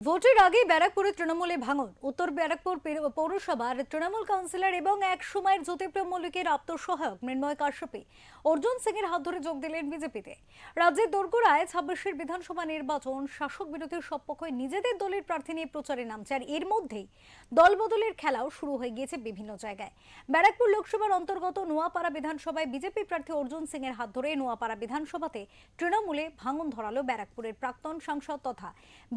ভোটের আগে ব্যারাকপুরে তৃণমূলে ভাঙন। উত্তর ব্যারাকপুর পৌরসভার তৃণমূল কাউন্সিলর এবং এক সময়ের জ্যোতিপ্রিয় মল্লিকের আত্মসহায়ক মৃন্ময় কাশ্যপী অর্জুন সিং এর হাত ধরে যোগ দিলেন বিজেপিতে। রাজ্যের দোরগোড়ায় 26 বিধানসভা নির্বাচন, শাসক বিরোধী সব পক্ষই নিজেদের দলের প্রার্থী নিয়ে প্রচারে নামছে। আর এর মধ্যেই দলবদলের খেলাও শুরু হয়ে গিয়েছে বিভিন্ন জায়গায়। ব্যারাকপুর লোকসভার অন্তর্গত নোয়াপাড়া বিধানসভায় বিজেপি প্রার্থী অর্জুন সিং এর হাত ধরে নোয়াপাড়া বিধানসভাতে তৃণমূলে ভাঙন ধরালো ব্যারাকপুরের প্রাক্তন সাংসদ তথা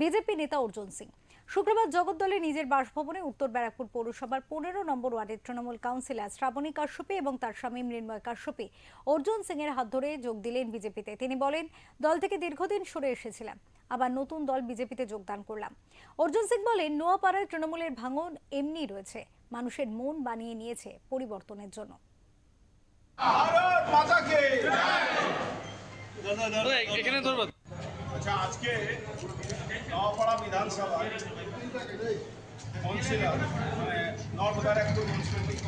বিজেপি নেতা অর্জুন সিং। শুক্রবার জগদ্দলে নিজের বাসভবনে উত্তর ব্যারাকপুর পৌরসভার 15 নম্বর ওয়ার্ডের তৃণমূল কাউন্সিলর শ্রাবণী কাশ্যপী এবং তার স্বামী মৃন্ময় কাশ্যপী অর্জুন সিং এর হাত ধরে যোগ দিলেন বিজেপিতে। তিনি বলেন, দল থেকে দীর্ঘদিন সরে এসেছিলাম, আবার নতুন দল বিজেপিতে যোগদান করলাম। অর্জুন সিং বলেন, নোয়াপাড়ায় তৃণমূলের ভাঙন এমনি রয়েছে, মানুষের মন বানিয়ে নিয়েছে পরিবর্তনের জন্য। আচ্ছা, আজকে নওয়াপাড়া বিধানসভা কাউন্সিলর নর্থ ব্যারাকপুর মিউনিসিপ্যালিটি।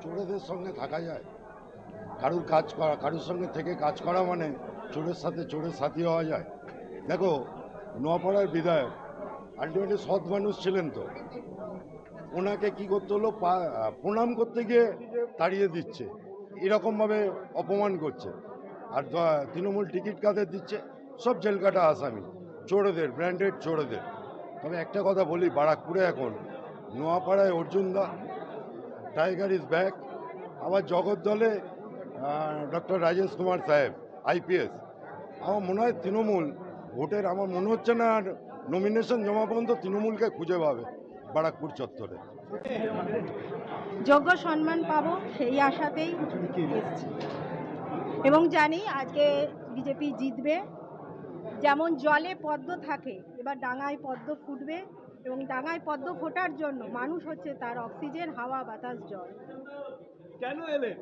চোরেদের সঙ্গে থাকা যায়, কারুর সঙ্গে থেকে কাজ করা মানে চোরের সাথে চোরের সাথী হওয়া যায়। দেখো, নোয়াপাড়ার বিধায়ক আলটিমেটলি সৎ মানুষ ছিলেন, তো ওনাকে কি করতে হলো, প্রণাম করতে গিয়ে তাড়িয়ে দিচ্ছে, এরকমভাবে অপমান করছে। আর তৃণমূল টিকিট কাদের দিচ্ছে, সব জেলকাটা আসামি, চোরেদের, ব্র্যান্ডেড চোরেদের। তবে একটা কথা বলি, বারাকপুরে এখন নোয়াপাড়ায় অর্জুন দা, টাইগার ইজ ব্যাক। আবার জগদ্দলে ডক্টর রাজেশ কুমার সাহেব আইপিএস। আমার মনে হয় তৃণমূল ভোটের, আমার মনে হচ্ছে না আর নমিনেশন জমা পর্যন্ত তৃণমূলকে খুঁজে পাবে বারাকপুর চত্বরে। যোগ্য সম্মান পাবো সেই আশাতেই এসেছি এবং জানি আজকে বিজেপি জিতবে। যেমন জলে পদ্ম থাকে, এবার ডাঙায় পদ্ম ফুটবে এবং ডাঙায় পদ্ম ফোটার জন্য মানুষ হচ্ছে তার অক্সিজেন, হাওয়া, বাতাস, জল। কেন এলেন?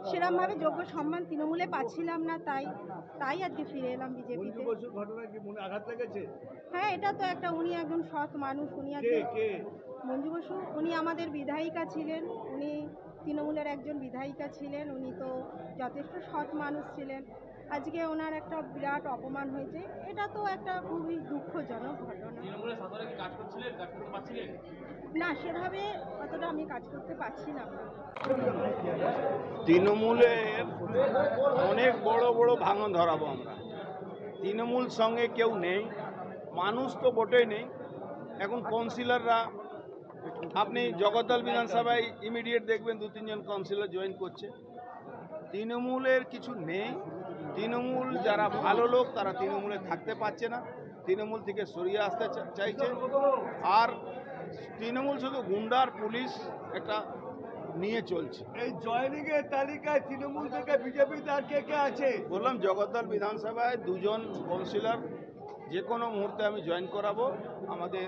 সেরকমভাবে যোগ্য সম্মান তৃণমূলে পাচ্ছিলাম না, তাই আজকে ফিরে এলাম বিজেপিতে। ঘটনা কি মনে আঘাত লেগেছে? হ্যাঁ, এটা তো একটা, উনি একজন সৎ মানুষ। উনি আজকে মঞ্জু বসু, উনি আমাদের বিধায়িকা ছিলেন, উনি তৃণমূলের একজন বিধায়িকা ছিলেন, উনি তো যথেষ্ট সৎ মানুষ ছিলেন। আজকে ওনার একটা বিরাট অপমান হয়েছে, এটা তো একটা খুবই দুঃখজনক ঘটনা। না, সেভাবে অতটা আমি কাজ করতে পারছিলাম না। তৃণমূলের অনেক বড় বড় ভাঙন ধরাবো আমরা। তৃণমূল সঙ্গে কেউ নেই, মানুষ তো ভোটেই নেই। এখন কাউন্সিলররা, আপনি জগদ্দল বিধানসভায় ইমিডিয়েট দেখবেন 2-3 জন কাউন্সিলর জয়েন করছে। তৃণমূলের কিছু নেই। তৃণমূল যারা ভালো লোক তারা তৃণমূলে থাকতে পারছে না, তৃণমূল থেকে সরিয়ে আসতে চাইছে। আর তৃণমূল শুধু গুন্ডার পুলিশ একটা নিয়ে চলছে। এই জয়েনিং এর তালিকায় তৃণমূল থেকে বিজেপিতে আর কে কে আছে? বললাম, জগদ্দল বিধানসভায় 2 জন কাউন্সিলর যে কোনো মুহূর্তে আমি জয়েন করাবো। আমাদের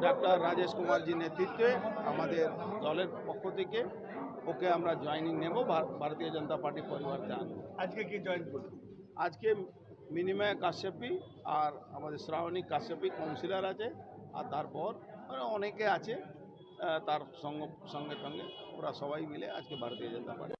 ডাক্তার রাজেশ কুমারজি নেতৃত্বে আমাদের দলের পক্ষ থেকে ওকে আমরা জয়েনিং নেব, ভারতীয় জনতা পার্টি পরিবারতে আনবো। আজকে কি জয়েন করবে? আজকে মৃন্ময় কাশ্যপী আর আমাদের শ্রাবণী কাশ্যপী কাউন্সিলর আছে, আর তারপর অনেকে আছে তার সঙ্গে সঙ্গে ওরা সবাই মিলে আজকে ভারতীয় জনতা পার্টি।